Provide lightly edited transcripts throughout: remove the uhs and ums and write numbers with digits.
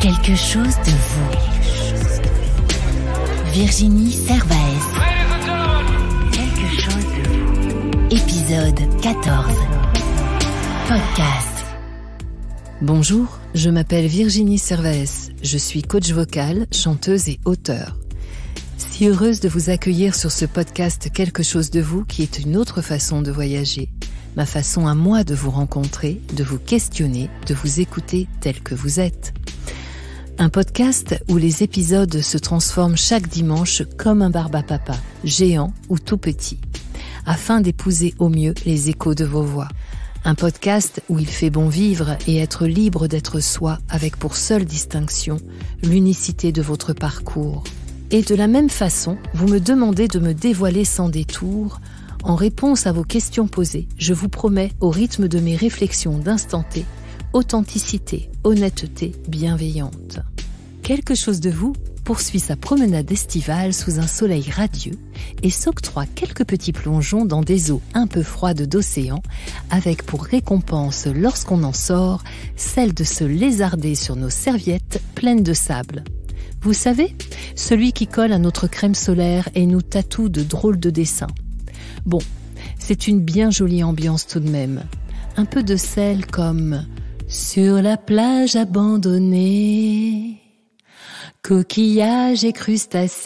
Quelque chose de vous. Virginie Servaes. Quelque chose de vous. Épisode 14. Podcast. Bonjour, je m'appelle Virginie Servaes. Je suis coach vocal, chanteuse et auteure. Si heureuse de vous accueillir sur ce podcast Quelque chose de vous, qui est une autre façon de voyager. Ma façon à moi de vous rencontrer, de vous questionner, de vous écouter tel que vous êtes. Un podcast où les épisodes se transforment chaque dimanche comme un barbapapa, géant ou tout petit, afin d'épouser au mieux les échos de vos voix. Un podcast où il fait bon vivre et être libre d'être soi avec pour seule distinction l'unicité de votre parcours. Et de la même façon, vous me demandez de me dévoiler sans détour. En réponse à vos questions posées, je vous promets, au rythme de mes réflexions d'instant T, authenticité, honnêteté, bienveillante. Quelque chose de vous poursuit sa promenade estivale sous un soleil radieux et s'octroie quelques petits plongeons dans des eaux un peu froides d'océan, avec pour récompense, lorsqu'on en sort, celle de se lézarder sur nos serviettes pleines de sable. Vous savez, celui qui colle à notre crème solaire et nous tatoue de drôles de dessins. Bon, c'est une bien jolie ambiance tout de même. Un peu de sel comme « Sur la plage abandonnée, coquillages et crustacés ».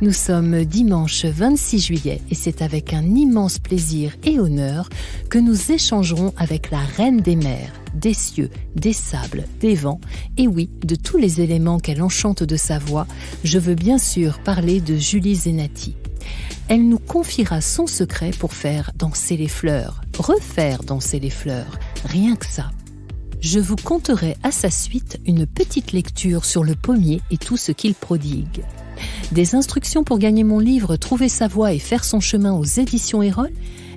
Nous sommes dimanche 26 juillet et c'est avec un immense plaisir et honneur que nous échangerons avec la reine des mers, des cieux, des sables, des vents et oui, de tous les éléments qu'elle enchante de sa voix. Je veux bien sûr parler de Julie Zenati. Elle nous confiera son secret pour faire danser les fleurs, refaire danser les fleurs, rien que ça. Je vous conterai à sa suite une petite lecture sur le pommier et tout ce qu'il prodigue. Des instructions pour gagner mon livre « Trouver sa voie et faire son chemin » aux éditions Erol.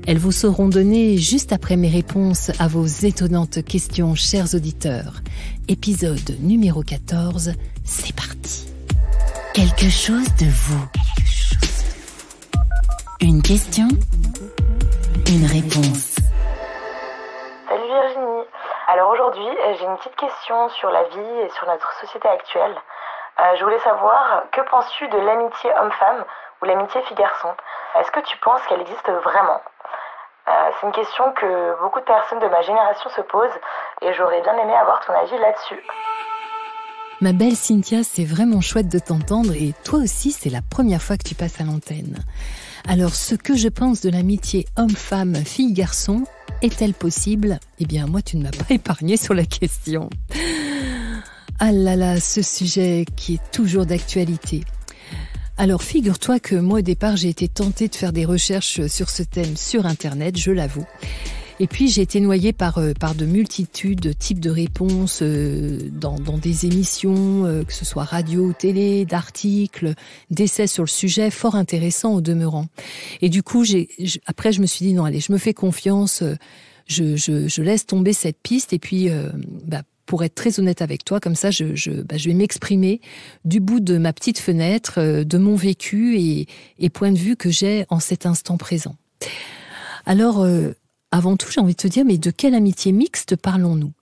Elles vous seront données juste après mes réponses à vos étonnantes questions, chers auditeurs. Épisode numéro 14, c'est parti. Quelque chose de vous. Une question, une réponse. Salut Virginie. Alors aujourd'hui, j'ai une petite question sur la vie et sur notre société actuelle. Je voulais savoir, que penses-tu de l'amitié homme-femme ou l'amitié fille-garçon ? Est-ce que tu penses qu'elle existe vraiment ? C'est une question que beaucoup de personnes de ma génération se posent et j'aurais bien aimé avoir ton avis là-dessus. Ma belle Cynthia, c'est vraiment chouette de t'entendre et toi aussi, c'est la première fois que tu passes à l'antenne. Alors, ce que je pense de l'amitié homme-femme, fille-garçon, est-elle possible ? Eh bien, moi, tu ne m'as pas épargné sur la question. Ah là là, ce sujet qui est toujours d'actualité. Alors, figure-toi que moi, au départ, j'ai été tentée de faire des recherches sur ce thème sur Internet, je l'avoue. Et puis, j'ai été noyée par de multitudes de types de réponses dans des émissions, que ce soit radio ou télé, d'articles, d'essais sur le sujet, fort intéressants au demeurant. Et du coup, après, je me suis dit, non, allez, je me fais confiance, je laisse tomber cette piste et puis... pour être très honnête avec toi, comme ça, je vais m'exprimer du bout de ma petite fenêtre, de mon vécu et point de vue que j'ai en cet instant présent. Alors, avant tout, j'ai envie de te dire, mais de quelle amitié mixte parlons-nous ?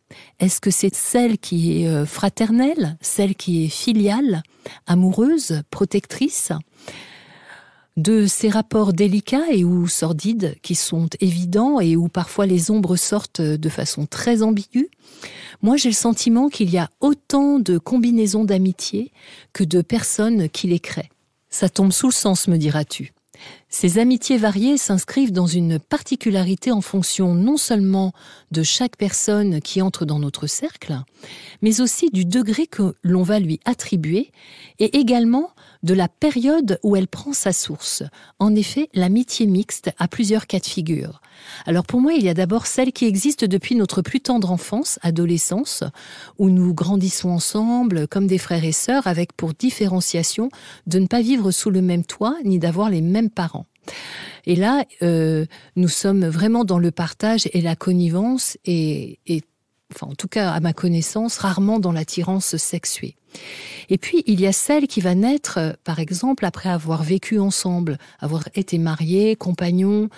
Est-ce que c'est celle qui est fraternelle, celle qui est filiale, amoureuse, protectrice ? De ces rapports délicats et ou sordides qui sont évidents et où parfois les ombres sortent de façon très ambiguë. Moi, j'ai le sentiment qu'il y a autant de combinaisons d'amitié que de personnes qui les créent. Ça tombe sous le sens, me diras-tu. Ces amitiés variées s'inscrivent dans une particularité en fonction non seulement de chaque personne qui entre dans notre cercle, mais aussi du degré que l'on va lui attribuer et également de la période où elle prend sa source. En effet, l'amitié mixte a plusieurs cas de figure. Alors pour moi, il y a d'abord celle qui existe depuis notre plus tendre enfance, adolescence, où nous grandissons ensemble comme des frères et sœurs avec pour différenciation de ne pas vivre sous le même toit ni d'avoir les mêmes parents. Et là, nous sommes vraiment dans le partage et la connivence et enfin en tout cas à ma connaissance, rarement dans l'attirance sexuée. Et puis, il y a celle qui va naître, par exemple, après avoir vécu ensemble, avoir été mariés, compagnons,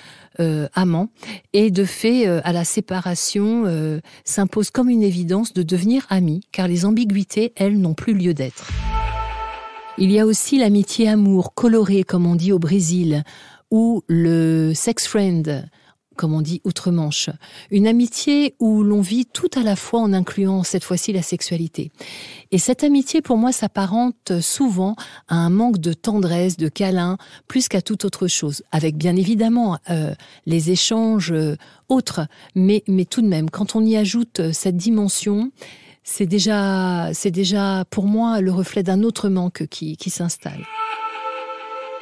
amants, et de fait, à la séparation, s'impose comme une évidence de devenir amis, car les ambiguïtés, elles, n'ont plus lieu d'être. Il y a aussi l'amitié-amour, colorée, comme on dit au Brésil, ou le sex friend, comme on dit outre-Manche. Une amitié où l'on vit tout à la fois en incluant cette fois-ci la sexualité. Et cette amitié, pour moi, s'apparente souvent à un manque de tendresse, de câlin, plus qu'à toute autre chose. Avec bien évidemment les échanges autres, mais tout de même, quand on y ajoute cette dimension, c'est déjà pour moi le reflet d'un autre manque qui s'installe.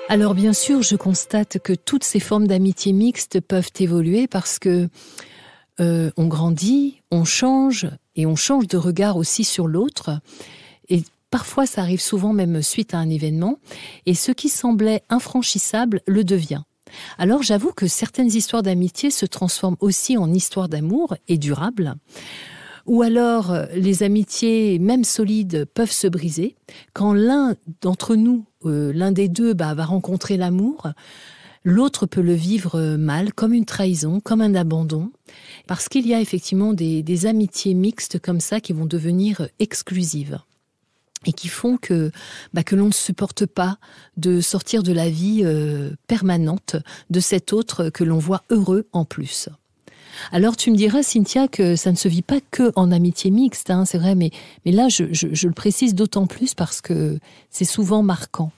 Alors bien sûr, je constate que toutes ces formes d'amitié mixte peuvent évoluer parce que on grandit, on change et on change de regard aussi sur l'autre. Et parfois, ça arrive souvent même suite à un événement. Et ce qui semblait infranchissable le devient. Alors j'avoue que certaines histoires d'amitié se transforment aussi en histoires d'amour et durables. Ou alors, les amitiés, même solides, peuvent se briser. Quand l'un d'entre nous, l'un des deux, va rencontrer l'amour, l'autre peut le vivre mal, comme une trahison, comme un abandon. Parce qu'il y a effectivement des amitiés mixtes comme ça qui vont devenir exclusives. Et qui font que l'on ne supporte pas de sortir de la vie permanente de cet autre que l'on voit heureux en plus. Alors tu me diras, Cynthia, que ça ne se vit pas que en amitié mixte, hein, c'est vrai, mais là je le précise d'autant plus parce que c'est souvent marquant.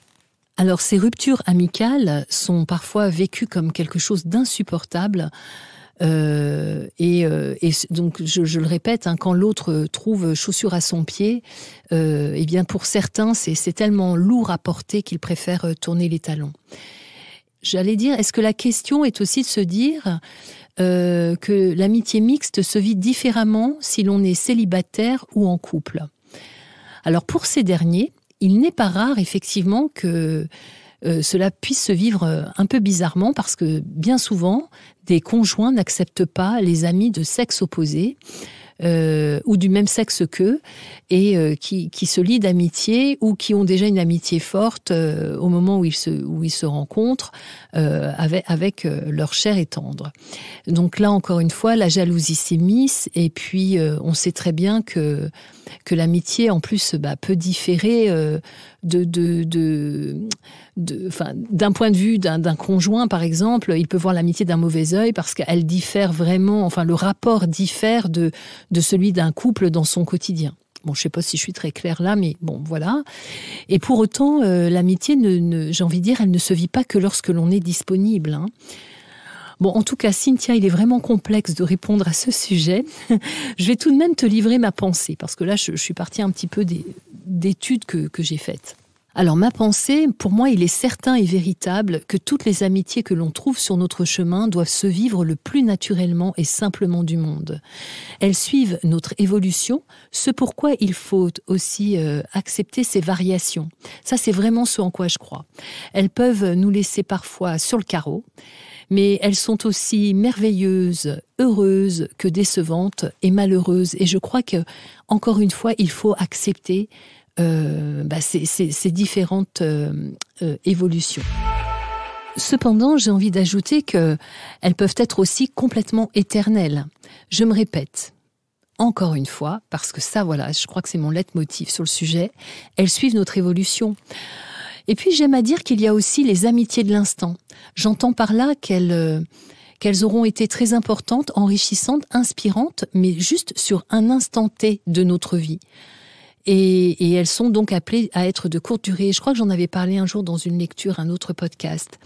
Alors ces ruptures amicales sont parfois vécues comme quelque chose d'insupportable. Et donc je le répète, hein, quand l'autre trouve chaussure à son pied, eh bien pour certains c'est tellement lourd à porter qu'ils préfèrent tourner les talons. J'allais dire, est-ce que la question est aussi de se dire que l'amitié mixte se vit différemment si l'on est célibataire ou en couple? Alors pour ces derniers, il n'est pas rare effectivement que cela puisse se vivre un peu bizarrement parce que bien souvent, des conjoints n'acceptent pas les amis de sexe opposé ou du même sexe qu'eux et qui se lient d'amitié ou qui ont déjà une amitié forte au moment où ils se rencontrent avec leur chair et tendre. Donc là, encore une fois, la jalousie s'immisce et puis on sait très bien que l'amitié, en plus, peut différer d'un point de vue d'un conjoint, par exemple. Il peut voir l'amitié d'un mauvais œil parce qu'elle diffère vraiment, enfin, le rapport diffère de celui d'un couple dans son quotidien. Bon, je ne sais pas si je suis très claire là, mais bon, voilà. Et pour autant, l'amitié, j'ai envie de dire, elle ne se vit pas que lorsque l'on est disponible, hein. Bon, en tout cas, Cynthia, il est vraiment complexe de répondre à ce sujet. Je vais tout de même te livrer ma pensée, parce que là, je suis partie un petit peu d'études que j'ai faites. Alors, ma pensée, pour moi, il est certain et véritable que toutes les amitiés que l'on trouve sur notre chemin doivent se vivre le plus naturellement et simplement du monde. Elles suivent notre évolution, ce pourquoi il faut aussi accepter ces variations. Ça, c'est vraiment ce en quoi je crois. Elles peuvent nous laisser parfois sur le carreau, mais elles sont aussi merveilleuses, heureuses que décevantes et malheureuses. Et je crois que, encore une fois, il faut accepter ces différentes évolutions. Cependant, j'ai envie d'ajouter qu'elles peuvent être aussi complètement éternelles. Je me répète, encore une fois, parce que ça, voilà, je crois que c'est mon leitmotiv sur le sujet, elles suivent notre évolution. Et puis j'aime à dire qu'il y a aussi les amitiés de l'instant. J'entends par là qu'elles auront été très importantes, enrichissantes, inspirantes, mais juste sur un instant T de notre vie. Et elles sont donc appelées à être de courte durée. Je crois que j'en avais parlé un jour dans une lecture, un autre podcast.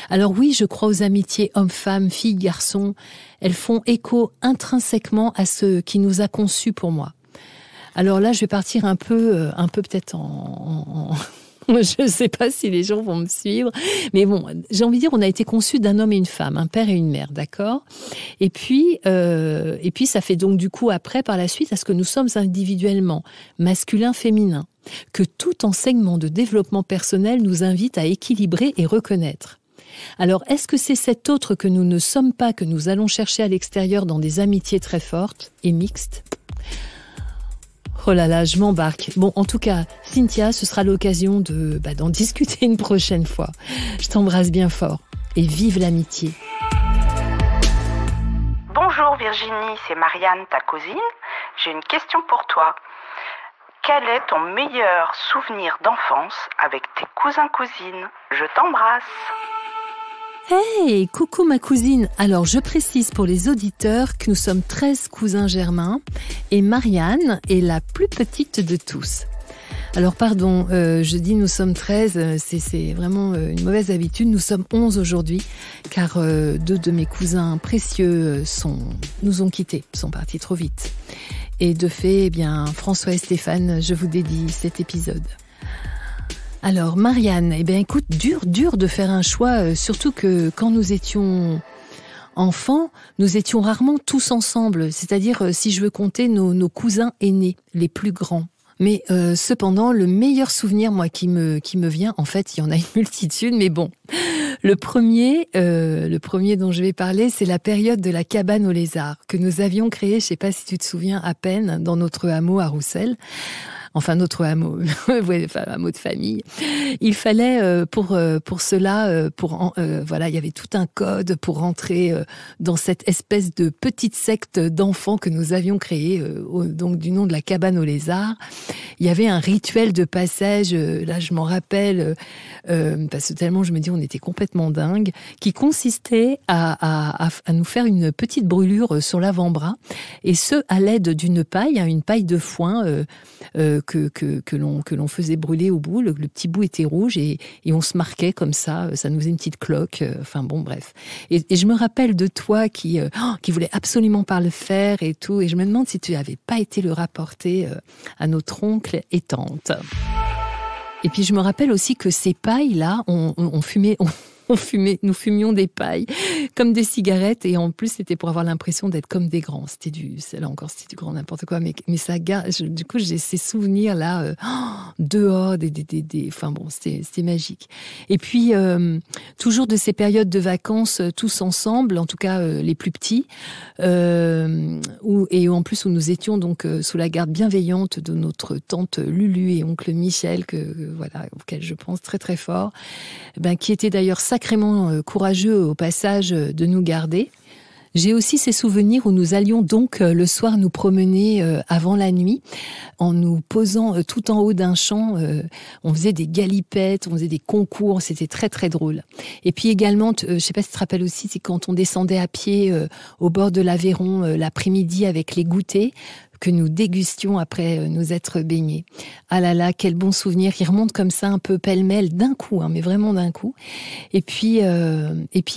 Alors oui, je crois aux amitiés hommes-femmes, filles-garçons. Elles font écho intrinsèquement à ce qui nous a conçus pour moi. Alors là, je vais partir un peu peut-être je ne sais pas si les gens vont me suivre, mais bon, j'ai envie de dire, on a été conçus d'un homme et une femme, un père et une mère, d'accord ? Et puis, ça fait donc du coup après, par la suite, à ce que nous sommes individuellement, masculin, féminin, que tout enseignement de développement personnel nous invite à équilibrer et reconnaître. Alors, est-ce que c'est cet autre que nous ne sommes pas, que nous allons chercher à l'extérieur dans des amitiés très fortes et mixtes ? Oh là là, je m'embarque. Bon, en tout cas, Cynthia, ce sera l'occasion d'en discuter une prochaine fois. Je t'embrasse bien fort et vive l'amitié. Bonjour Virginie, c'est Marianne, ta cousine. J'ai une question pour toi. Quel est ton meilleur souvenir d'enfance avec tes cousins-cousines ? Je t'embrasse. Hey, coucou ma cousine. Alors, je précise pour les auditeurs que nous sommes 13 cousins germains et Marianne est la plus petite de tous. Alors, pardon, je dis nous sommes 13, c'est vraiment une mauvaise habitude. Nous sommes 11 aujourd'hui, car 2 de mes cousins précieux nous ont quittés, sont partis trop vite. Et de fait, eh bien, François et Stéphane, je vous dédie cet épisode. Alors, Marianne, eh bien, écoute, dur de faire un choix, surtout que quand nous étions enfants, nous étions rarement tous ensemble. C'est-à-dire, si je veux compter nos cousins aînés, les plus grands. Mais cependant, le meilleur souvenir, moi, qui me vient, en fait, il y en a une multitude, mais bon. Le premier dont je vais parler, c'est la période de la cabane aux lézards que nous avions créée, je sais pas si tu te souviens, à peine, dans notre hameau à Roussel. Enfin, notre hameau, hameau de famille. Il fallait pour cela, voilà, il y avait tout un code pour rentrer dans cette espèce de petite secte d'enfants que nous avions créée, donc du nom de la cabane aux lézards. Il y avait un rituel de passage, là je m'en rappelle, parce que tellement je me dis on était complètement dingue, qui consistait à nous faire une petite brûlure sur l'avant-bras, et ce à l'aide d'une paille, une paille de foin que l'on faisait brûler au bout. Le petit bout était rouge et on se marquait comme ça nous faisait une petite cloque. Enfin bon, bref. Et je me rappelle de toi qui voulait absolument pas le faire et tout. Et je me demande si tu n'avais pas été le rapporter à notre oncle et tante. Et puis je me rappelle aussi que ces pailles-là, on fumait... nous fumions des pailles comme des cigarettes, et en plus c'était pour avoir l'impression d'être comme des grands. C'était du grand n'importe quoi, mais ça garde. Du coup j'ai ces souvenirs là dehors enfin bon, c'était magique. Et puis toujours de ces périodes de vacances tous ensemble, en tout cas les plus petits, et en plus où nous étions donc sous la garde bienveillante de notre tante Lulu et oncle Michel, auquel je pense très très fort, qui était d'ailleurs sacrément courageux au passage de nous garder. J'ai aussi ces souvenirs où nous allions donc le soir nous promener avant la nuit, en nous posant tout en haut d'un champ. On faisait des galipettes, on faisait des concours, c'était très très drôle. Et puis également, je sais pas si tu te rappelles aussi, c'est quand on descendait à pied au bord de l'Aveyron l'après-midi avec les goûters que nous dégustions après nous être baignés. Ah là là, quel bon souvenir, qui remonte comme ça un peu pêle-mêle d'un coup, mais vraiment d'un coup. Et puis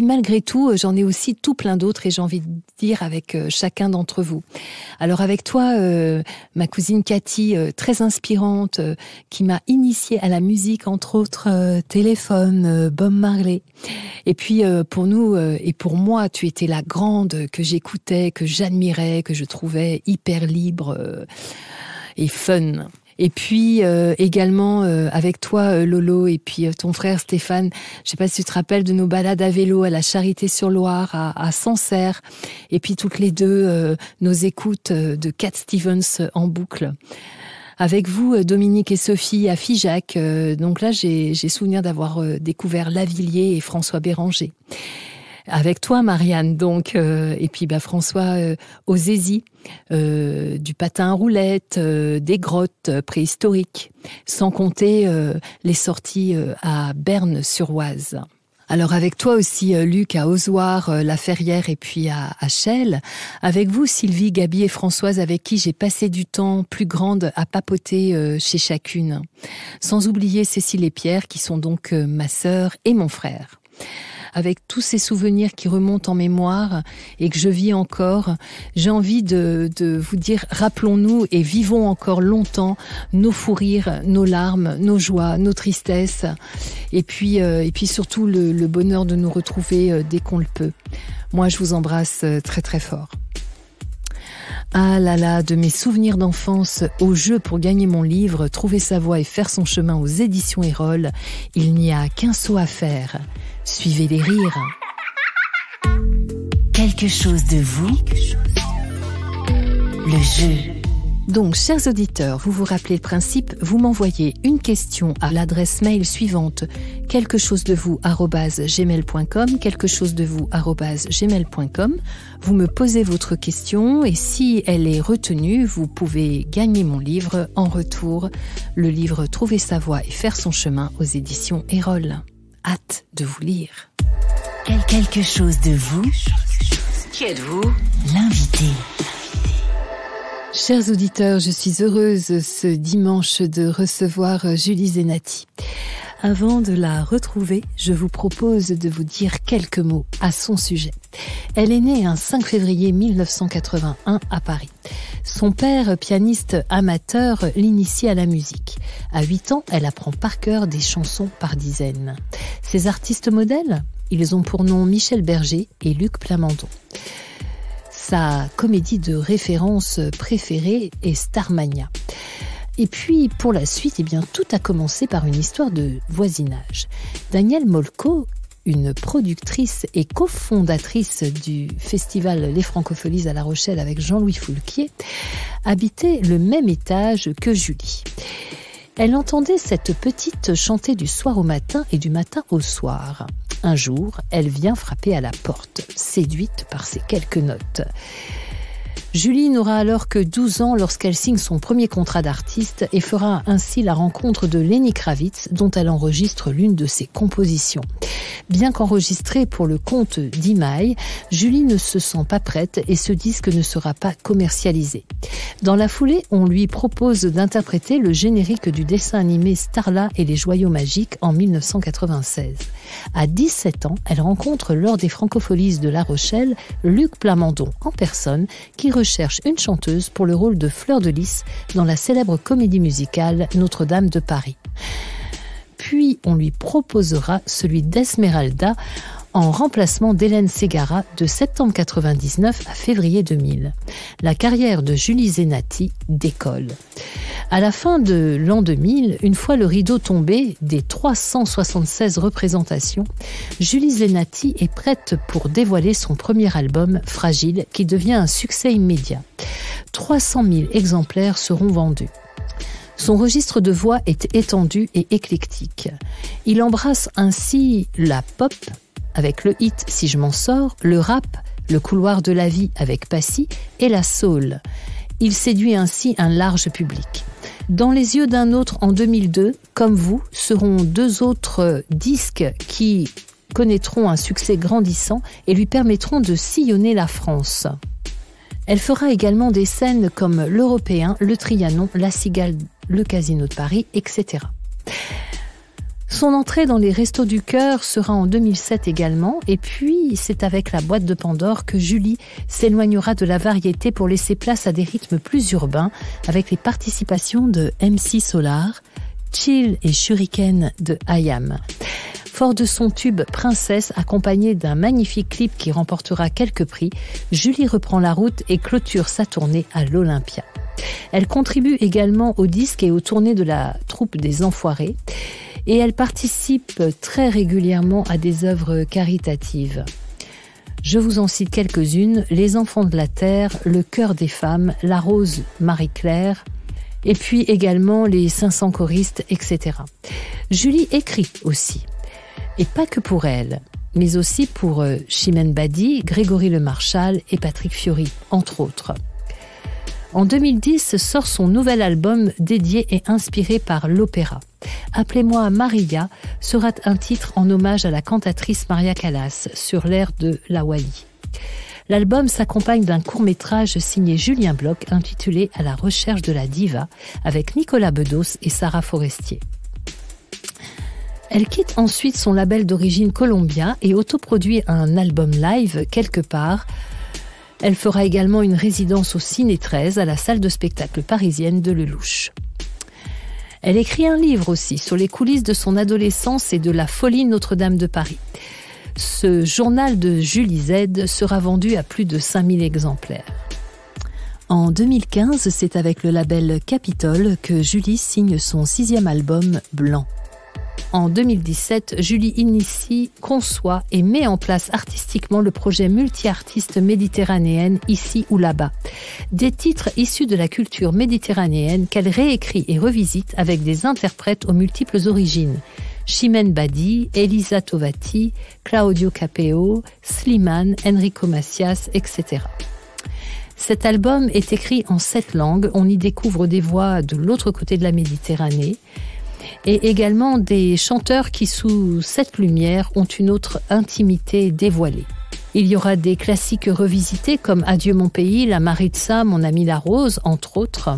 malgré tout, j'en ai aussi tout plein d'autres, et j'ai envie de dire avec chacun d'entre vous. Alors avec toi, ma cousine Cathy, très inspirante, qui m'a initiée à la musique, entre autres Téléphone, Bob Marley. Et puis pour nous et pour moi, tu étais la grande que j'écoutais, que j'admirais, que je trouvais hyper libre et fun. Et puis également avec toi Lolo, et puis ton frère Stéphane, je sais pas si tu te rappelles de nos balades à vélo à la Charité-sur-Loire, à Sancerre, et puis toutes les deux nos écoutes de Cat Stevens en boucle. Avec vous, Dominique et Sophie, à Figeac. Donc là, j'ai souvenir d'avoir découvert Lavilliers et François Béranger. Avec toi, Marianne, donc, et puis François aux Zézy, du patin à roulettes, des grottes préhistoriques, sans compter les sorties à Berne-sur-Oise. Alors avec toi aussi, Luc, à Ozoir, La Ferrière, et puis à Chelles. Avec vous, Sylvie, Gabi et Françoise, avec qui j'ai passé du temps plus grande à papoter chez chacune. Sans oublier Cécile et Pierre, qui sont donc ma sœur et mon frère. Avec tous ces souvenirs qui remontent en mémoire et que je vis encore, j'ai envie de vous dire, rappelons-nous et vivons encore longtemps nos fous rires, nos larmes, nos joies, nos tristesses, et puis surtout le bonheur de nous retrouver dès qu'on le peut. Moi, je vous embrasse très très fort. Ah là là, de mes souvenirs d'enfance au jeu pour gagner mon livre, trouver sa voie et faire son chemin aux éditions Erol, il n'y a qu'un saut à faire. Suivez les rires. Quelque chose de vous, le jeu. Donc, chers auditeurs, vous vous rappelez le principe, vous m'envoyez une question à l'adresse mail suivante, quelquechosdevous@gmail.com, quelquechosdevous@gmail.com. Vous me posez votre question et si elle est retenue, vous pouvez gagner mon livre en retour, le livre Trouver sa voie et faire son chemin aux éditions Erol. Hâte de vous lire. Quelque chose de vous. Qui êtes-vous ? L'invité. Chers auditeurs, je suis heureuse ce dimanche de recevoir Julie Zenati. Avant de la retrouver, je vous propose de vous dire quelques mots à son sujet. Elle est née un 5 février 1981 à Paris. Son père, pianiste amateur, l'initie à la musique. À 8 ans, elle apprend par cœur des chansons par dizaines. Ses artistes modèles, ils ont pour nom Michel Berger et Luc Plamondon. Sa comédie de référence préférée est Starmania. Et puis, pour la suite, tout a commencé par une histoire de voisinage. Danielle Molko, une productrice et cofondatrice du festival Les Francopholies à La Rochelle avec Jean-Louis Foulquier, habitait le même étage que Julie. Elle entendait cette petite chanter du soir au matin et du matin au soir. Un jour, elle vient frapper à la porte, séduite par ces quelques notes. Julie n'aura alors que 12 ans lorsqu'elle signe son premier contrat d'artiste et fera ainsi la rencontre de Lenny Kravitz, dont elle enregistre l'une de ses compositions. Bien qu'enregistrée pour le compte d'Imaï, Julie ne se sent pas prête et ce disque ne sera pas commercialisé. Dans la foulée, on lui propose d'interpréter le générique du dessin animé Starla et les Joyaux Magiques en 1996. À 17 ans, elle rencontre lors des Francopholies de La Rochelle Luc Plamondon en personne qui recherche une chanteuse pour le rôle de Fleur de Lys dans la célèbre comédie musicale Notre-Dame de Paris. Puis on lui proposera celui d'Esmeralda en remplacement d'Hélène Ségara de septembre 1999 à février 2000. La carrière de Julie Zenati décolle. À la fin de l'an 2000, une fois le rideau tombé des 376 représentations, Julie Zenati est prête pour dévoiler son premier album, Fragile, qui devient un succès immédiat. 300 000 exemplaires seront vendus. Son registre de voix est étendu et éclectique. Il embrasse ainsi la pop, avec le hit « Si je m'en sors », le rap, le couloir de la vie avec Passy et la soul. Il séduit ainsi un large public. Dans les yeux d'un autre en 2002, Comme vous, seront deux autres disques qui connaîtront un succès grandissant et lui permettront de sillonner la France. Elle fera également des scènes comme l'Européen, le Trianon, la Cigale, le Casino de Paris, etc. Son entrée dans les Restos du Cœur sera en 2007 également, et puis c'est avec la boîte de Pandore que Julie s'éloignera de la variété pour laisser place à des rythmes plus urbains, avec les participations de MC Solar, Chill et Shuriken de IAM. Fort de son tube Princesse, accompagné d'un magnifique clip qui remportera quelques prix, Julie reprend la route et clôture sa tournée à l'Olympia. Elle contribue également au disque et aux tournées de la troupe des Enfoirés, et elle participe très régulièrement à des œuvres caritatives. Je vous en cite quelques-unes: Les Enfants de la Terre, Le Cœur des Femmes, La Rose Marie-Claire, et puis également les 500 choristes, etc. Julie écrit aussi, et pas que pour elle, mais aussi pour Chimène Badi, Grégory Le Marchal et Patrick Fiori, entre autres. En 2010 sort son nouvel album dédié et inspiré par l'opéra. Appelez-moi Maria sera un titre en hommage à la cantatrice Maria Callas sur l'air de La Wally. L'album s'accompagne d'un court-métrage signé Julien Bloch intitulé À la recherche de la diva avec Nicolas Bedos et Sarah Forestier. Elle quitte ensuite son label d'origine Columbia et autoproduit un album live quelque part. Elle fera également une résidence au Ciné 13 à la salle de spectacle parisienne de Lelouch. Elle écrit un livre aussi sur les coulisses de son adolescence et de la folie Notre-Dame de Paris. Ce journal de Julie Z sera vendu à plus de 5000 exemplaires. En 2015, c'est avec le label Capitol que Julie signe son 6e album Blanc. En 2017, Julie initie, conçoit et met en place artistiquement le projet multi-artistes méditerranéenne Ici ou là-bas. Des titres issus de la culture méditerranéenne qu'elle réécrit et revisite avec des interprètes aux multiples origines. Chimène Badi, Elisa Tovati, Claudio Capeo, Slimane, Enrico Macias, etc. Cet album est écrit en 7 langues. On y découvre des voix de l'autre côté de la Méditerranée et également des chanteurs qui, sous cette lumière, ont une autre intimité dévoilée. Il y aura des classiques revisités comme Adieu mon pays, La Maritza, Mon ami la rose, entre autres.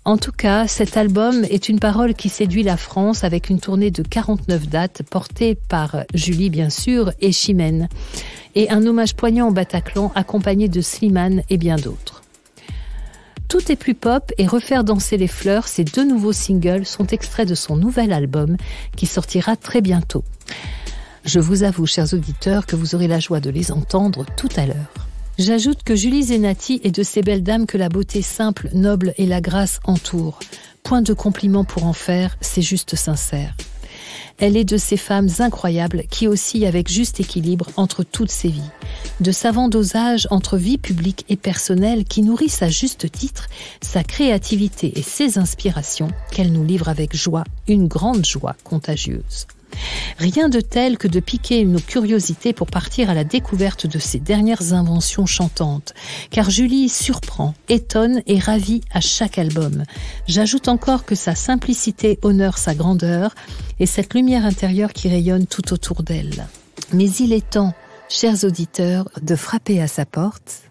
En tout cas, cet album est une parole qui séduit la France avec une tournée de 49 dates portée par Julie, bien sûr, et Chimène. Et un hommage poignant au Bataclan accompagné de Slimane et bien d'autres. Tout est plus pop et Refaire danser les fleurs, ces 2 nouveaux singles sont extraits de son nouvel album qui sortira très bientôt. Je vous avoue, chers auditeurs, que vous aurez la joie de les entendre tout à l'heure. J'ajoute que Julie Zenati est de ces belles dames que la beauté simple, noble et la grâce entourent. Point de compliment pour en faire, c'est juste sincère. Elle est de ces femmes incroyables qui oscillent avec juste équilibre entre toutes ses vies. De savants dosages entre vie publique et personnelle qui nourrissent à juste titre sa créativité et ses inspirations qu'elle nous livre avec joie, une grande joie contagieuse. Rien de tel que de piquer nos curiosités pour partir à la découverte de ses dernières inventions chantantes, car Julie surprend, étonne et ravit à chaque album. J'ajoute encore que sa simplicité honore sa grandeur et cette lumière intérieure qui rayonne tout autour d'elle. Mais il est temps, chers auditeurs, de frapper à sa porte.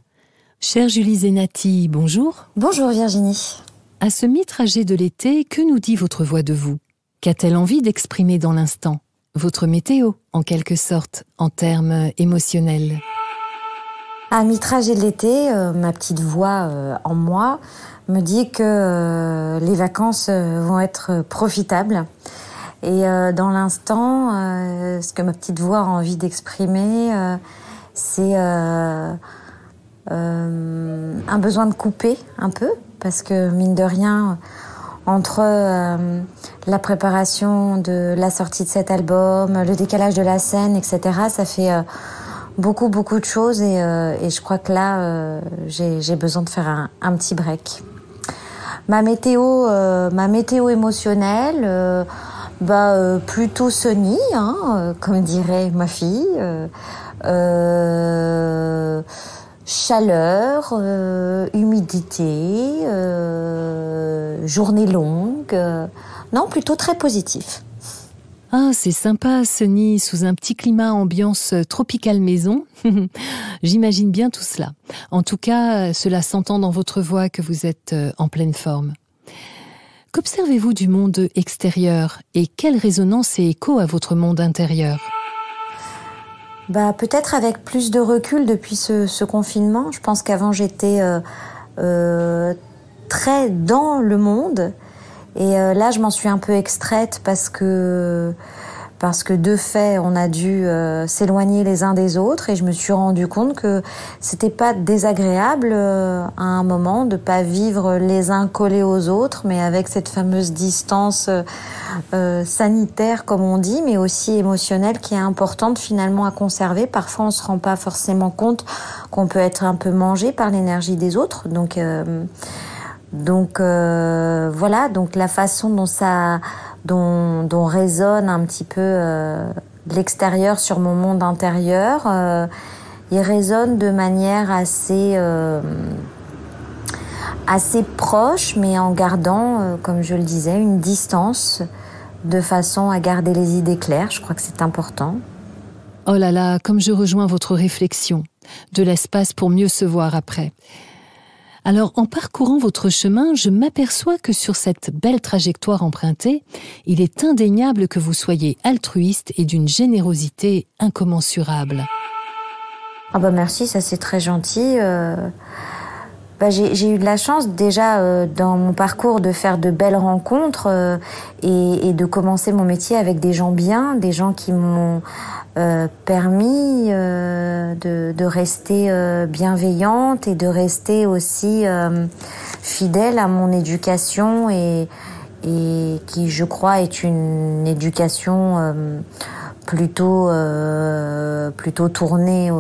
Chère Julie Zenati, bonjour. Bonjour Virginie. À ce mi-trajet de l'été, que nous dit votre voix de vous ? Qu'a-t-elle envie d'exprimer dans l'instant ? Votre météo, en quelque sorte, en termes émotionnels. À mi-trajet de l'été, ma petite voix en moi me dit que les vacances vont être profitables. Et dans l'instant, ce que ma petite voix a envie d'exprimer, c'est un besoin de couper un peu, parce que mine de rien, entre la préparation de la sortie de cet album, le décalage de la scène, etc., ça fait beaucoup de choses et je crois que là, j'ai besoin de faire un petit break. Ma météo émotionnelle, plutôt sunny, comme dirait ma fille. Chaleur, humidité, journée longue. Non, plutôt très positif. Ah, c'est sympa, Sunny, sous un petit climat ambiance tropicale maison. J'imagine bien tout cela. En tout cas, cela s'entend dans votre voix que vous êtes en pleine forme. Qu'observez-vous du monde extérieur et quelle résonance et écho à votre monde intérieur ? Peut-être avec plus de recul depuis ce confinement. Je pense qu'avant j'étais très dans le monde et là je m'en suis un peu extraite parce que de fait on a dû s'éloigner les uns des autres et je me suis rendu compte que c'était pas désagréable à un moment de pas vivre les uns collés aux autres mais avec cette fameuse distance sanitaire comme on dit mais aussi émotionnelle qui est importante finalement à conserver. Parfois on se rend pas forcément compte qu'on peut être un peu mangé par l'énergie des autres donc voilà, donc la façon dont résonne un petit peu l'extérieur sur mon monde intérieur, il résonne de manière assez proche, mais en gardant, comme je le disais, une distance de façon à garder les idées claires. Je crois que c'est important. Oh là là, comme je rejoins votre réflexion, de l'espace pour mieux se voir après. Alors, en parcourant votre chemin, je m'aperçois que sur cette belle trajectoire empruntée, il est indéniable que vous soyez altruiste et d'une générosité incommensurable. Merci, ça c'est très gentil. J'ai eu de la chance déjà dans mon parcours de faire de belles rencontres et de commencer mon métier avec des gens bien, des gens qui m'ont permis de rester bienveillante et de rester aussi fidèle à mon éducation et et qui, je crois, est une éducation plutôt tournée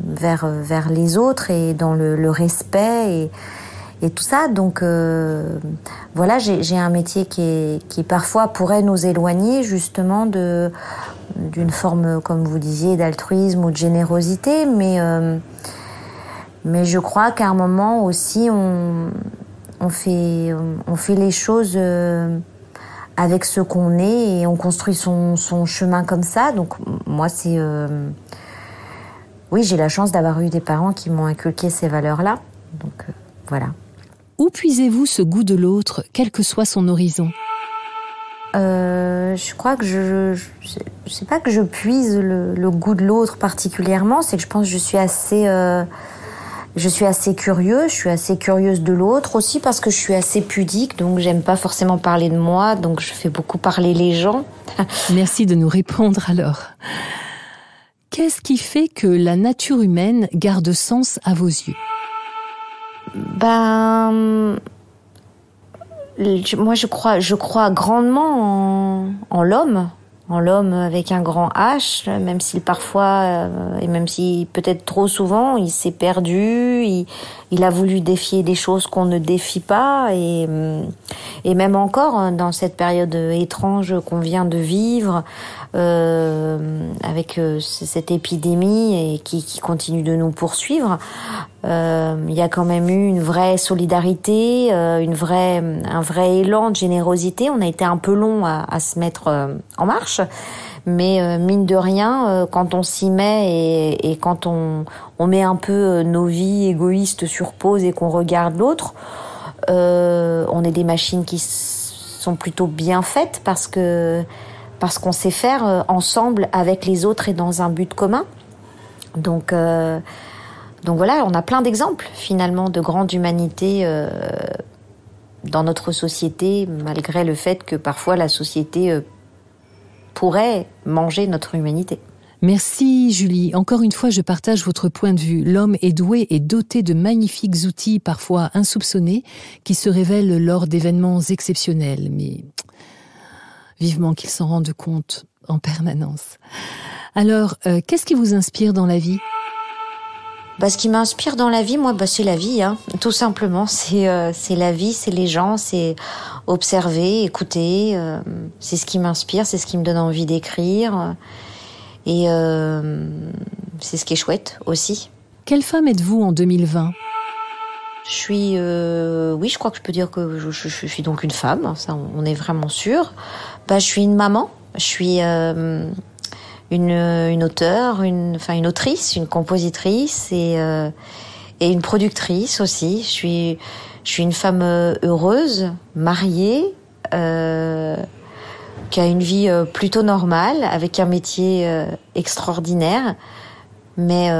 vers les autres et dans le respect et tout ça. Donc voilà, j'ai un métier qui parfois pourrait nous éloigner justement d'une forme, comme vous disiez, d'altruisme ou de générosité, mais je crois qu'à un moment aussi on fait les choses avec ce qu'on est et on construit son chemin comme ça. Donc moi oui, j'ai la chance d'avoir eu des parents qui m'ont inculqué ces valeurs-là. Donc voilà. Où puisez-vous ce goût de l'autre, quel que soit son horizon ? Je crois que je sais pas que je puise le goût de l'autre particulièrement, c'est que je pense que je suis assez curieuse, je suis assez curieuse de l'autre aussi parce que je suis assez pudique, donc j'aime pas forcément parler de moi, donc je fais beaucoup parler les gens. Merci de nous répondre alors. Qu'est-ce qui fait que la nature humaine garde sens à vos yeux ? Moi je crois grandement en l'homme avec un grand H, même s'il parfois, et même si peut-être trop souvent, il s'est perdu, il a voulu défier des choses qu'on ne défie pas, et même encore dans cette période étrange qu'on vient de vivre, avec cette épidémie et qui continue de nous poursuivre, il y a quand même eu une vraie solidarité, un vrai élan de générosité. On a été un peu long à se mettre en marche, mais mine de rien, quand on s'y met et quand on met un peu nos vies égoïstes sur pause et qu'on regarde l'autre, on est des machines qui sont plutôt bien faites parce qu'on sait faire ensemble avec les autres et dans un but commun. Donc voilà, on a plein d'exemples finalement de grande humanité dans notre société, malgré le fait que parfois la société pourrait manger notre humanité. Merci Julie. Encore une fois, je partage votre point de vue. L'homme est doué et doté de magnifiques outils, parfois insoupçonnés, qui se révèlent lors d'événements exceptionnels. Mais vivement qu'il s'en rende compte en permanence. Alors, qu'est-ce qui vous inspire dans la vie ? Ce qui m'inspire dans la vie, moi, c'est la vie, hein. Tout simplement. C'est la vie, c'est les gens, c'est observer, écouter. C'est ce qui m'inspire, c'est ce qui me donne envie d'écrire. Et c'est ce qui est chouette aussi. Quelle femme êtes-vous en 2020 ? Oui, je crois que je peux dire que je suis donc une femme. Ça, on est vraiment sûr. Je suis une maman. Je suis une auteure, une autrice, une compositrice et une productrice aussi. Je suis une femme heureuse, mariée, qui a une vie plutôt normale, avec un métier extraordinaire, mais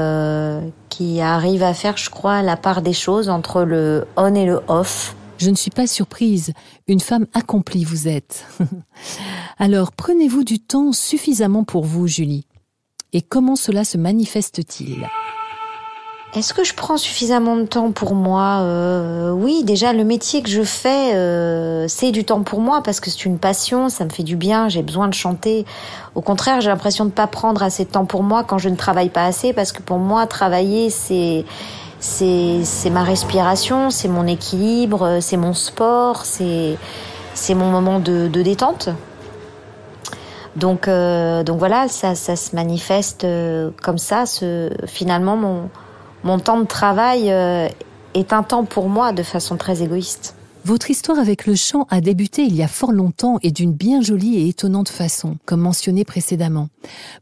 qui arrive à faire, je crois, la part des choses entre le on et le off. Je ne suis pas surprise, une femme accomplie vous êtes. Alors, prenez-vous du temps suffisamment pour vous, Julie. Et comment cela se manifeste-t-il ? Est-ce que je prends suffisamment de temps pour moi ? Oui, déjà, le métier que je fais, c'est du temps pour moi parce que c'est une passion, ça me fait du bien, j'ai besoin de chanter. Au contraire, j'ai l'impression de ne pas prendre assez de temps pour moi quand je ne travaille pas assez parce que pour moi, travailler, c'est ma respiration, c'est mon équilibre, c'est mon sport, c'est mon moment de détente. Donc voilà, ça se manifeste comme ça. Finalement, mon temps de travail est un temps pour moi de façon très égoïste. Votre histoire avec le chant a débuté il y a fort longtemps et d'une bien jolie et étonnante façon, comme mentionné précédemment.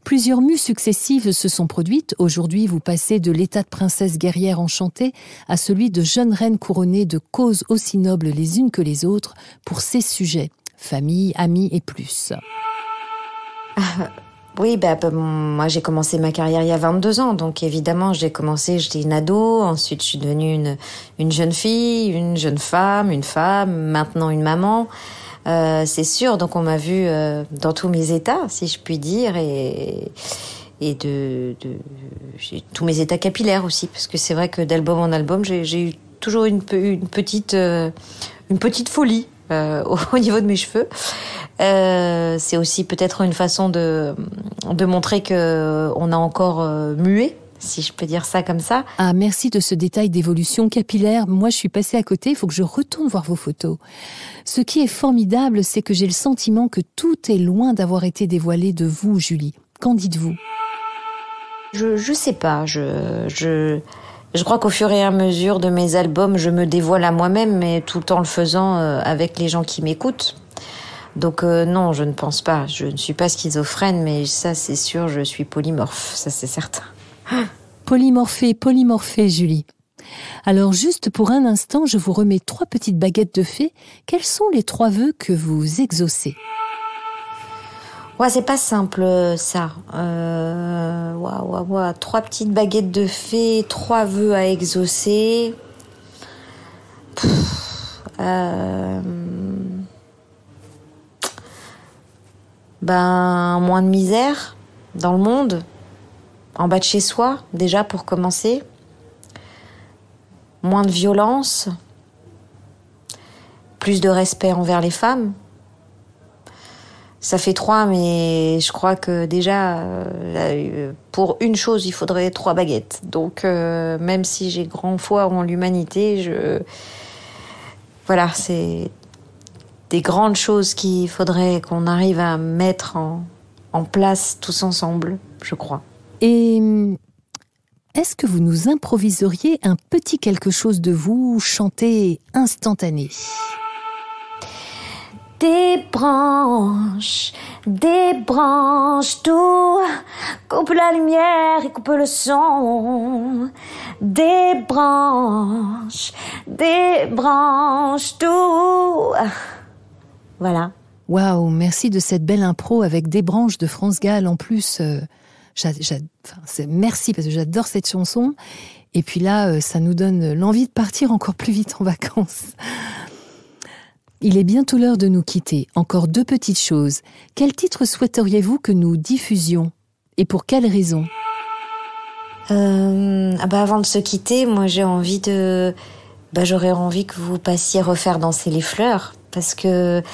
Plusieurs mues successives se sont produites. Aujourd'hui, vous passez de l'état de princesse guerrière enchantée à celui de jeune reine couronnée de causes aussi nobles les unes que les autres pour ses sujets, famille, amis et plus. Oui, moi j'ai commencé ma carrière il y a 22 ans, donc évidemment j'étais une ado, ensuite je suis devenue une jeune fille, une jeune femme, maintenant une maman, c'est sûr, donc on m'a vue dans tous mes états, si je puis dire, et j'ai tous mes états capillaires aussi, parce que c'est vrai que d'album en album, j'ai eu toujours une petite folie. au niveau de mes cheveux. C'est aussi peut-être une façon de montrer que on a encore mué, si je peux dire ça comme ça. Ah, merci de ce détail d'évolution capillaire. Moi, je suis passée à côté, il faut que je retourne voir vos photos. Ce qui est formidable, c'est que j'ai le sentiment que tout est loin d'avoir été dévoilé de vous, Julie. Qu'en dites-vous ? Je sais pas, je crois qu'au fur et à mesure de mes albums, je me dévoile à moi-même, mais tout en le faisant avec les gens qui m'écoutent. Donc non, je ne pense pas. Je ne suis pas schizophrène, mais ça c'est sûr, je suis polymorphe, ça c'est certain. Polymorphée, Julie. Alors juste pour un instant, je vous remets 3 petites baguettes de fée. Quels sont les 3 vœux que vous exaucez ? Ouais, c'est pas simple ça. 3 petites baguettes de fée, 3 vœux à exaucer. Moins de misère dans le monde, en bas de chez soi, déjà pour commencer. Moins de violence, plus de respect envers les femmes. Ça fait 3, mais je crois que déjà, pour une chose, il faudrait 3 baguettes. Donc, même si j'ai grand foi en l'humanité, voilà, c'est des grandes choses qu'il faudrait qu'on arrive à mettre en place tous ensemble, je crois. Et est-ce que vous nous improviseriez un petit quelque chose de vous, chanté instantané ? Des branches tout, coupe la lumière et coupe le son. Des branches tout. Voilà. Waouh, merci de cette belle impro avec Des branches de France Gall en plus. Merci parce que j'adore cette chanson. Et puis là, ça nous donne l'envie de partir encore plus vite en vacances. Il est bientôt l'heure de nous quitter. Encore 2 petites choses. Quel titre souhaiteriez-vous que nous diffusions ? Et pour quelle raison ? Avant de se quitter, moi j'aurais envie que vous passiez refaire danser les fleurs. Parce que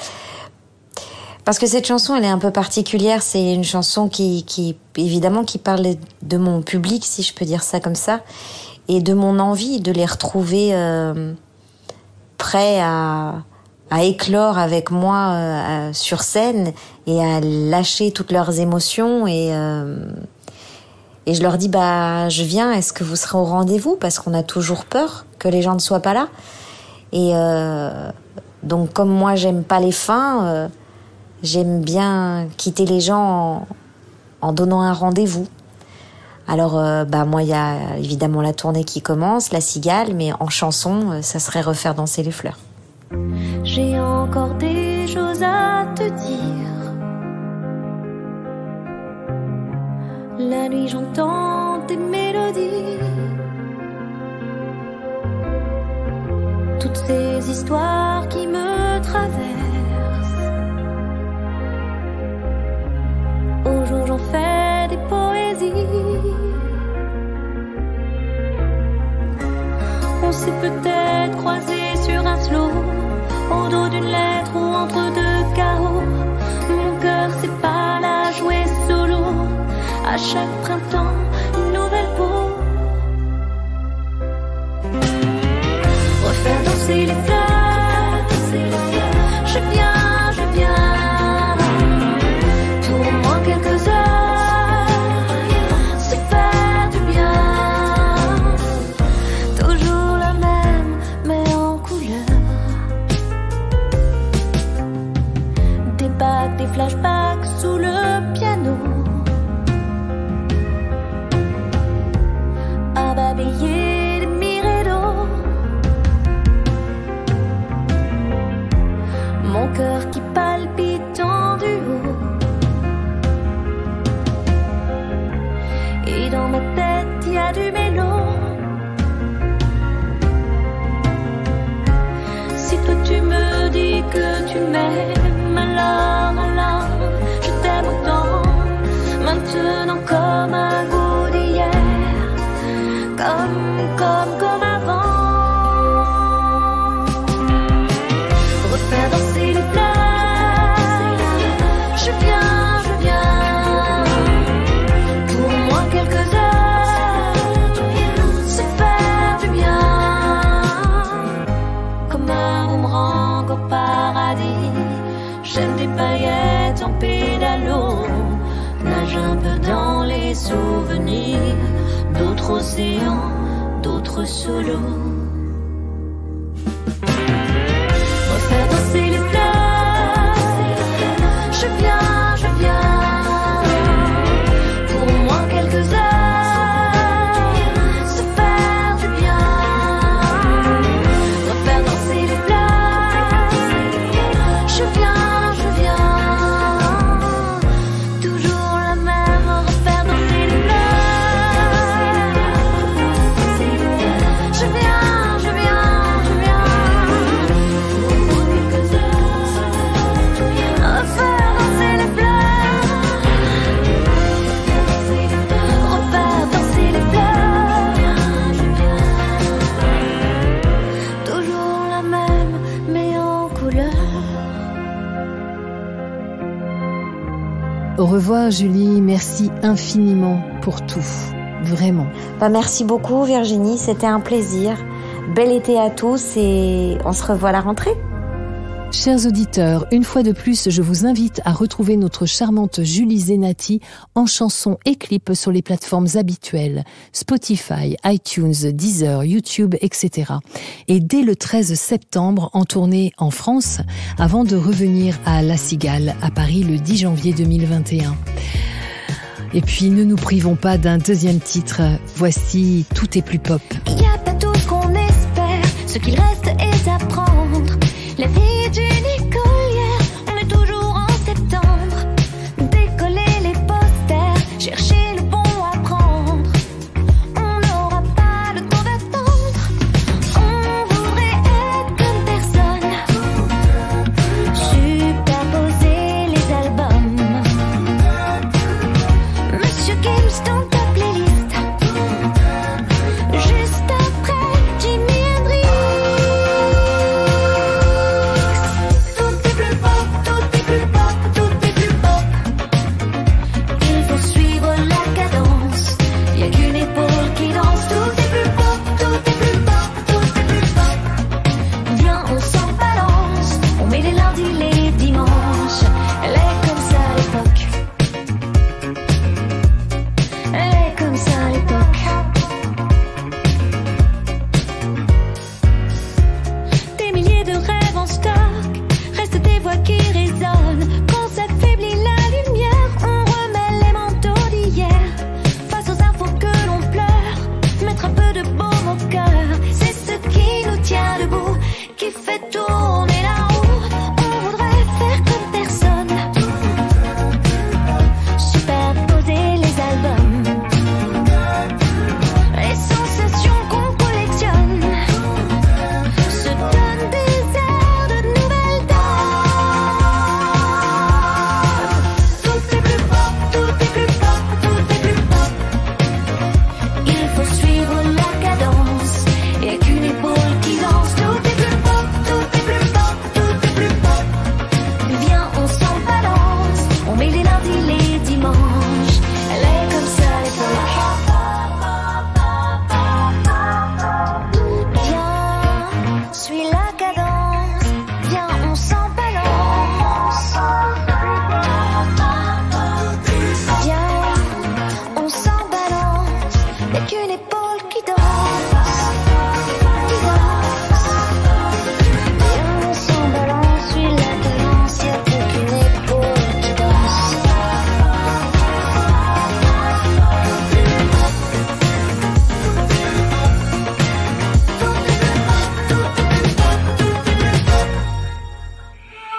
cette chanson, elle est un peu particulière. C'est une chanson qui évidemment, qui parle de mon public, si je peux dire ça comme ça. Et de mon envie de les retrouver prêts à éclore avec moi sur scène et à lâcher toutes leurs émotions et je leur dis je viens, est-ce que vous serez au rendez-vous, parce qu'on a toujours peur que les gens ne soient pas là et donc comme moi j'aime pas les fins, j'aime bien quitter les gens en donnant un rendez-vous. Alors moi il y a évidemment la tournée qui commence, La Cigale, mais en chanson ça serait refaire danser les fleurs. J'ai encore des choses à te dire. La nuit j'entends tes mélodies. Toutes ces histoires qui me traversent. Au jour j'en fais des poésies. On s'est peut-être croisés sur un slow, au dos d'une lettre ou entre 2 carreaux. Mon cœur sait pas la jouer solo. À chaque printemps, une nouvelle peau. Refaire danser les fleurs. Je viens. Pour moi quelques heures. Se faire du bien. Toujours la même, mais en couleur. Des bagues, des flashbacks sous le piano. À babiller les miredos. Mon cœur qui palpite en duo. Et dans ma tête il y a du mélo. Si toi tu me dis que tu m'aimes, alors je t'aime autant. Maintenant comme un goût d'hier. Comme avant. Refaire danser paradis. J'aime des paillettes en pédalo, nage un peu dans les souvenirs d'autres océans, d'autres solos. Refaire danser les fleurs, je viens. Pour moi quelques heures, se faire du bien. Refaire danser les fleurs, je viens. Toujours la même, refaire danser les fleurs. Je viens. Pour moi quelques heures, refaire danser les fleurs. Refaire danser les fleurs. Toujours la même, mais en couleur. Au revoir Julie, merci infiniment pour tout, vraiment. Merci beaucoup Virginie, c'était un plaisir. Bel été à tous et on se revoit à la rentrée. Chers auditeurs, une fois de plus, je vous invite à retrouver notre charmante Julie Zenati en chansons et clips sur les plateformes habituelles, Spotify, iTunes, Deezer, YouTube, etc. Et dès le 13 septembre, en tournée en France, avant de revenir à La Cigale, à Paris, le 10 janvier 2021. Et puis, ne nous privons pas d'un deuxième titre. Voici Tout est plus pop. Il n'y a pas tout ce qu'on espère, ce qu'il reste est à prendre. La vie d'une écolière, on est toujours en septembre. Décoller les posters, chercher le bon à prendre. On n'aura pas le temps d'attendre. On voudrait être comme personne, superposer les albums. Monsieur Gims dans ta playlist, juste après Jimi Hendrix.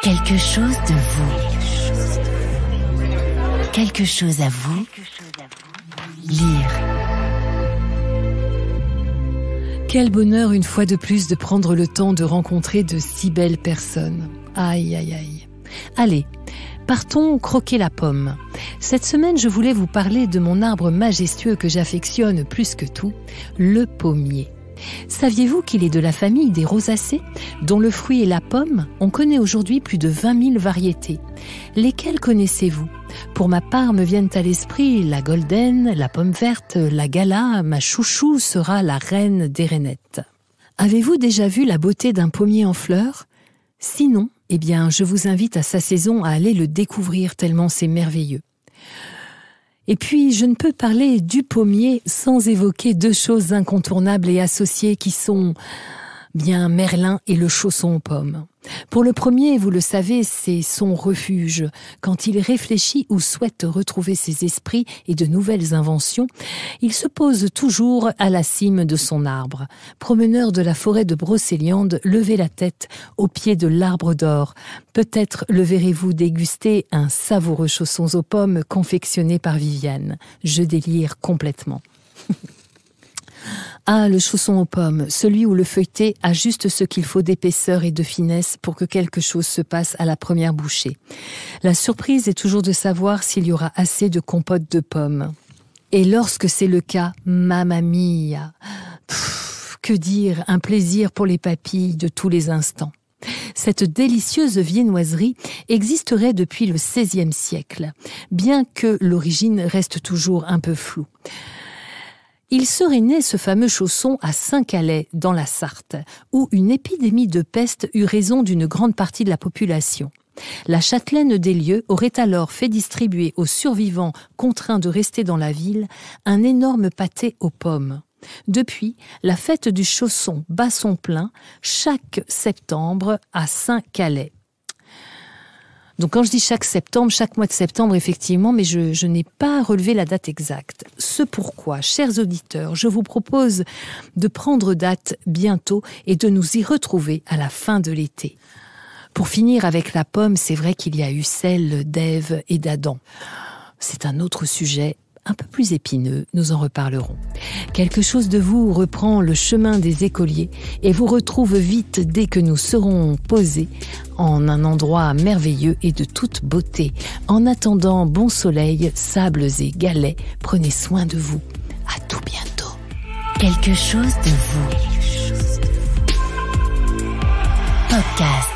Quelque chose de vous. Quelque chose à vous. Lire. Quel bonheur une fois de plus de prendre le temps de rencontrer de si belles personnes. Aïe, aïe, aïe. Allez, partons croquer la pomme. Cette semaine, je voulais vous parler de mon arbre majestueux que j'affectionne plus que tout, le pommier. Saviez-vous qu'il est de la famille des rosacées, dont le fruit est la pomme? On connaît aujourd'hui plus de 20 000 variétés. Lesquelles connaissez-vous? Pour ma part, me viennent à l'esprit la golden, la pomme verte, la gala. Ma chouchou sera la reine des rainettes. Avez-vous déjà vu la beauté d'un pommier en fleurs? Sinon, eh bien, je vous invite à sa saison à aller le découvrir tellement c'est merveilleux. Et puis, je ne peux parler du pommier sans évoquer 2 choses incontournables et associées qui sont bien Merlin et le chausson aux pommes. Pour le premier, vous le savez, c'est son refuge. Quand il réfléchit ou souhaite retrouver ses esprits et de nouvelles inventions, il se pose toujours à la cime de son arbre. Promeneur de la forêt de Brocéliande, levez la tête au pied de l'arbre d'or. Peut-être le verrez-vous déguster un savoureux chausson aux pommes confectionné par Viviane. Je délire complètement. Ah, le chausson aux pommes, celui où le feuilleté a juste ce qu'il faut d'épaisseur et de finesse pour que quelque chose se passe à la première bouchée. La surprise est toujours de savoir s'il y aura assez de compote de pommes. Et lorsque c'est le cas, mamma mia, que dire, un plaisir pour les papilles de tous les instants. Cette délicieuse viennoiserie existerait depuis le XVIe siècle, bien que l'origine reste toujours un peu floue. Il serait né ce fameux chausson à Saint-Calais, dans la Sarthe, où une épidémie de peste eut raison d'une grande partie de la population. La châtelaine des lieux aurait alors fait distribuer aux survivants contraints de rester dans la ville un énorme pâté aux pommes. Depuis, la fête du chausson bat son plein chaque septembre à Saint-Calais. Donc quand je dis chaque mois de septembre, effectivement, mais je n'ai pas relevé la date exacte. Ce pourquoi, chers auditeurs, je vous propose de prendre date bientôt et de nous y retrouver à la fin de l'été. Pour finir avec la pomme, c'est vrai qu'il y a eu celle d'Ève et d'Adam. C'est un autre sujet un peu plus épineux, nous en reparlerons. Quelque chose de vous reprend le chemin des écoliers et vous retrouve vite dès que nous serons posés en un endroit merveilleux et de toute beauté. En attendant, bon soleil, sables et galets, prenez soin de vous. À tout bientôt. Quelque chose de vous. Podcast.